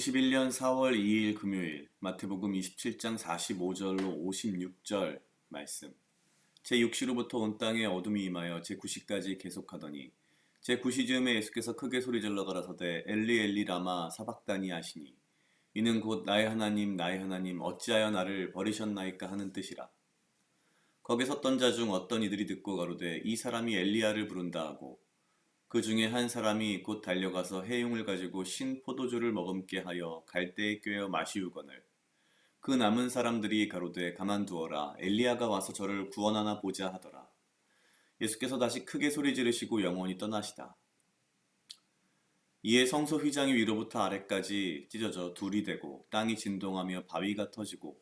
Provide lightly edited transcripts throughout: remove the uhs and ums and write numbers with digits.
2021년 4월 2일 금요일 마태복음 27장 45절로 56절 말씀. 제6시로부터 온 땅에 어둠이 임하여 제9시까지 계속하더니 제9시 즈음에 예수께서 크게 소리질러 가라사대 엘리 엘리 라마 사박다니 하시니 이는 곧 나의 하나님 어찌하여 나를 버리셨나이까 하는 뜻이라. 거기 섰던 자 중 어떤 이들이 듣고 가로되 이 사람이 엘리야를 부른다 하고 그 중에 한 사람이 곧 달려가서 해용을 가지고 신 포도주를 머금게 하여 갈대에 꿰어 마시우거늘 그 남은 사람들이 가로되 가만두어라 엘리야가 와서 저를 구원하나 보자 하더라. 예수께서 다시 크게 소리 지르시고 영원히 떠나시다. 이에 성소 휘장이 위로부터 아래까지 찢어져 둘이 되고 땅이 진동하며 바위가 터지고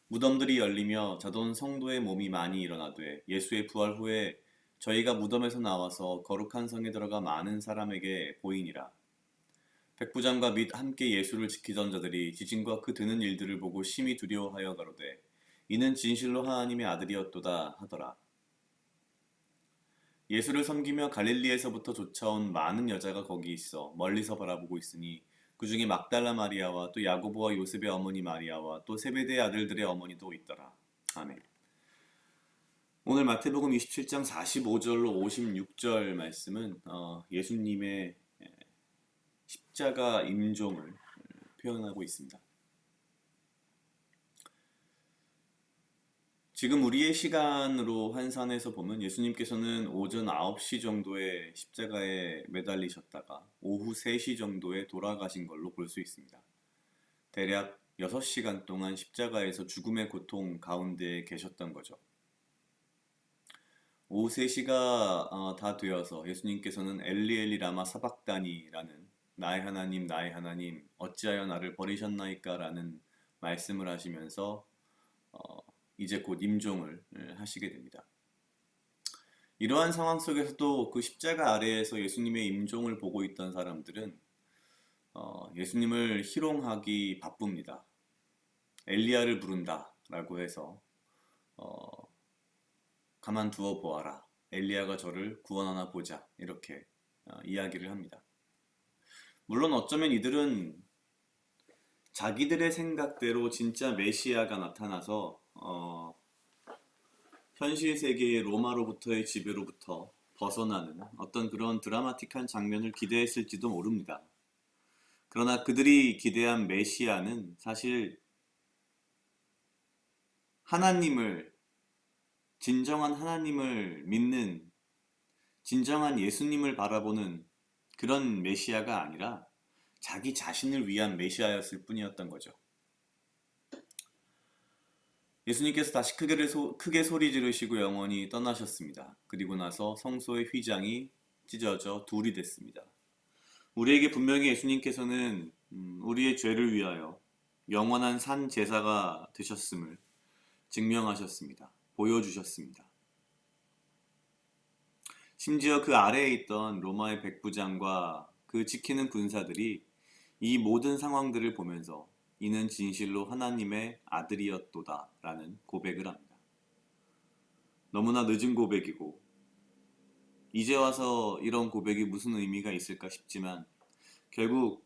무덤들이 열리며 자돈 성도의 몸이 많이 일어나되 예수의 부활 후에 저희가 무덤에서 나와서 거룩한 성에 들어가 많은 사람에게 보이니라. 백부장과 및 함께 예수를 지키던 자들이 지진과 그 드는 일들을 보고 심히 두려워하여 가로되 이는 진실로 하나님의 아들이었도다 하더라. 예수를 섬기며 갈릴리에서부터 쫓아온 많은 여자가 거기 있어 멀리서 바라보고 있으니 그 중에 막달라 마리아와 또 야고보와 요셉의 어머니 마리아와 또 세베대의 아들들의 어머니도 있더라. 아멘. 오늘 마태복음 27장 45절로 56절 말씀은 예수님의 십자가 임종을 표현하고 있습니다. 지금 우리의 시간으로 환산해서 보면 예수님께서는 오전 9시 정도에 십자가에 매달리셨다가 오후 3시 정도에 돌아가신 걸로 볼 수 있습니다. 대략 6시간 동안 십자가에서 죽음의 고통 가운데 계셨던 거죠. 오후 3시가 다 되어서 예수님께서는 엘리 엘리 라마 사박다니라는 나의 하나님 어찌하여 나를 버리셨나이까 라는 말씀을 하시면서 이제 곧 임종을 하시게 됩니다. 이러한 상황 속에서도 그 십자가 아래에서 예수님의 임종을 보고 있던 사람들은 예수님을 희롱하기 바쁩니다. 엘리야를 부른다 라고 해서 가만두어 보아라. 엘리야가 저를 구원하나 보자. 이렇게 이야기를 합니다. 물론 어쩌면 이들은 자기들의 생각대로 진짜 메시아가 나타나서 현실 세계의 로마로부터의 지배로부터 벗어나는 어떤 그런 드라마틱한 장면을 기대했을지도 모릅니다. 그러나 그들이 기대한 메시아는 사실 진정한 하나님을 믿는, 진정한 예수님을 바라보는 그런 메시아가 아니라 자기 자신을 위한 메시아였을 뿐이었던 거죠. 예수님께서 다시 크게 소리 지르시고 영원히 떠나셨습니다. 그리고 나서 성소의 휘장이 찢어져 둘이 됐습니다. 우리에게 분명히 예수님께서는 우리의 죄를 위하여 영원한 산 제사가 되셨음을 증명하셨습니다. 보여주셨습니다. 심지어 그 아래에 있던 로마의 백부장과 그 지키는 군사들이 이 모든 상황들을 보면서 이는 진실로 하나님의 아들이었도다 라는 고백을 합니다. 너무나 늦은 고백이고 이제 와서 이런 고백이 무슨 의미가 있을까 싶지만 결국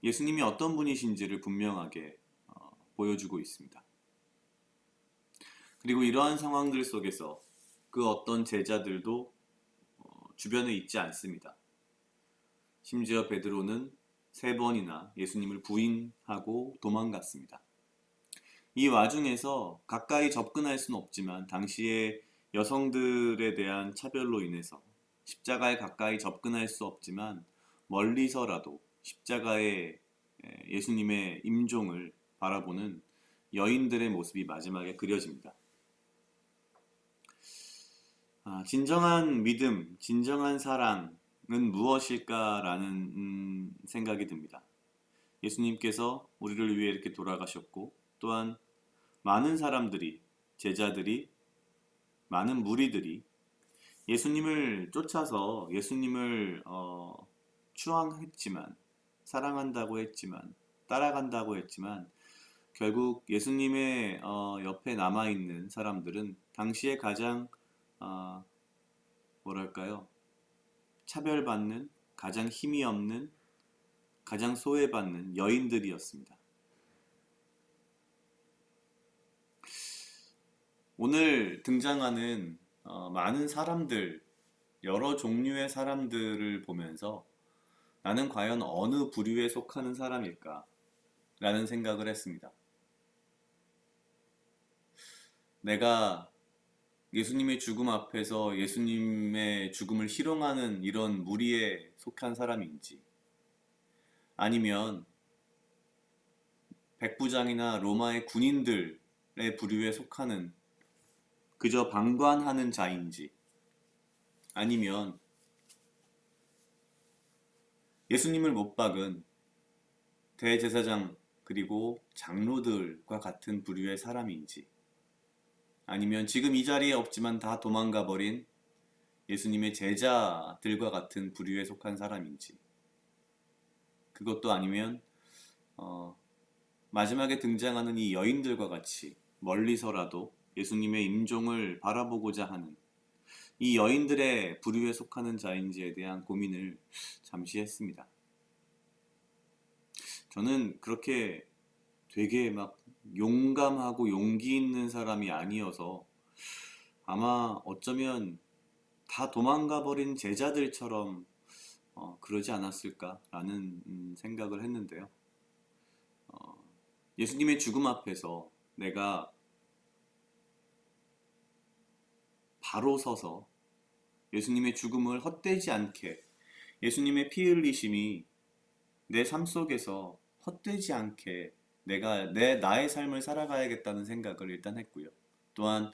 예수님이 어떤 분이신지를 분명하게 보여주고 있습니다. 그리고 이러한 상황들 속에서 그 어떤 제자들도 주변에 있지 않습니다. 심지어 베드로는 3번이나 예수님을 부인하고 도망갔습니다. 이 와중에서 가까이 접근할 수는 없지만 당시의 여성들에 대한 차별로 인해서 십자가에 가까이 접근할 수 없지만 멀리서라도 십자가에 예수님의 임종을 바라보는 여인들의 모습이 마지막에 그려집니다. 진정한 믿음, 진정한 사랑은 무엇일까라는 생각이 듭니다. 예수님께서 우리를 위해 이렇게 돌아가셨고 또한 많은 사람들이, 제자들이, 많은 무리들이 예수님을 쫓아서 예수님을 추앙했지만, 사랑한다고 했지만, 따라간다고 했지만 결국 예수님의 옆에 남아있는 사람들은 당시에 가장 차별받는, 가장 힘이 없는 가장 소외받는 여인들이었습니다. 오늘 등장하는 많은 사람들, 여러 종류의 사람들을 보면서 나는 과연 어느 부류에 속하는 사람일까? 라는 생각을 했습니다. 내가 예수님의 죽음 앞에서 예수님의 죽음을 희롱하는 이런 무리에 속한 사람인지, 아니면 백부장이나 로마의 군인들의 부류에 속하는 그저 방관하는 자인지, 아니면 예수님을 못 박은 대제사장 그리고 장로들과 같은 부류의 사람인지, 아니면 지금 이 자리에 없지만 다 도망가 버린 예수님의 제자들과 같은 부류에 속한 사람인지, 그것도 아니면 마지막에 등장하는 이 여인들과 같이 멀리서라도 예수님의 임종을 바라보고자 하는 이 여인들의 부류에 속하는 자인지에 대한 고민을 잠시 했습니다. 저는 그렇게 되게 막 용감하고 용기 있는 사람이 아니어서 아마 어쩌면 다 도망가 버린 제자들처럼 그러지 않았을까라는 생각을 했는데요. 예수님의 죽음 앞에서 내가 바로 서서 예수님의 죽음을 헛되지 않게, 예수님의 피 흘리심이 내 삶 속에서 헛되지 않게 나의 삶을 살아가야겠다는 생각을 일단 했고요. 또한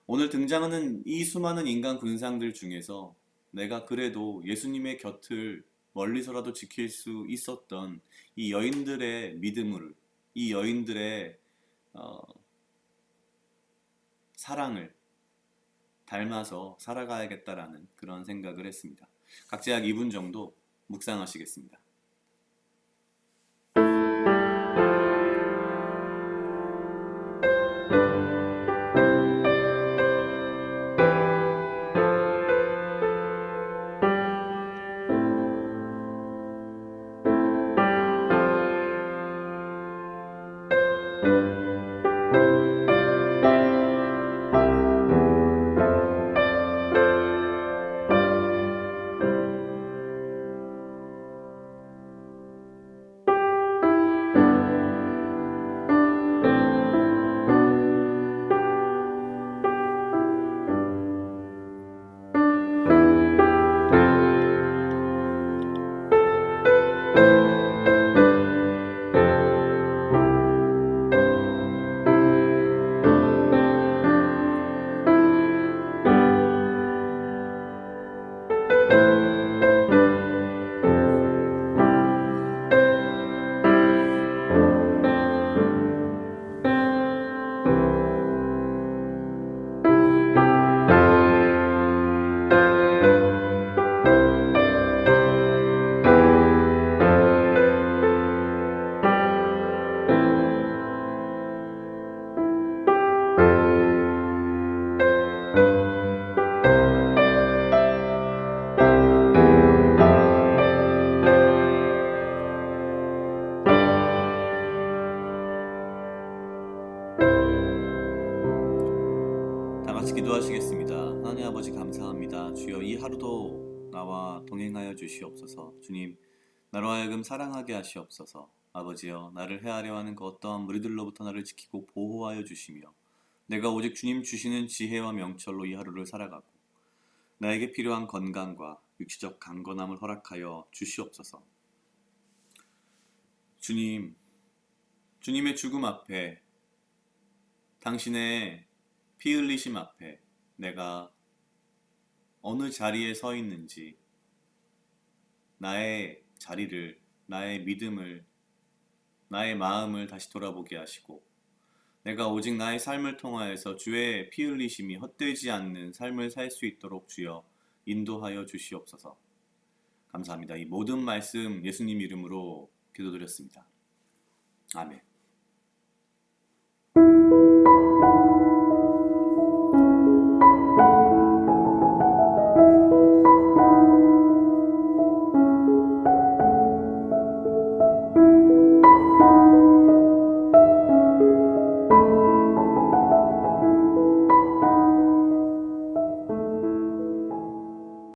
오늘 등장하는 이 수많은 인간 군상들 중에서 내가 그래도 예수님의 곁을 멀리서라도 지킬 수 있었던 이 여인들의 믿음을, 이 여인들의 사랑을 닮아서 살아가야겠다라는 그런 생각을 했습니다. 각자 약 2분 정도 묵상하시겠습니다. 다 같이 기도하시겠습니다. 하나님 아버지 감사합니다. 주여 이 하루도 나와 동행하여 주시옵소서. 주님, 나로 하여금 사랑하게 하시옵소서. 아버지여, 나를 헤아려 하는 그 어떠한 무리들로부터 나를 지키고 보호하여 주시며 내가 오직 주님 주시는 지혜와 명철로 이 하루를 살아가고 나에게 필요한 건강과 육체적 강건함을 허락하여 주시옵소서. 주님, 주님의 죽음 앞에, 당신의 피 흘리심 앞에 내가 어느 자리에 서 있는지, 나의 자리를, 나의 믿음을, 나의 마음을 다시 돌아보게 하시고 내가 오직 나의 삶을 통하여서 주의 피 흘리심이 헛되지 않는 삶을 살 수 있도록 주여 인도하여 주시옵소서. 감사합니다. 이 모든 말씀 예수님 이름으로 기도드렸습니다. 아멘.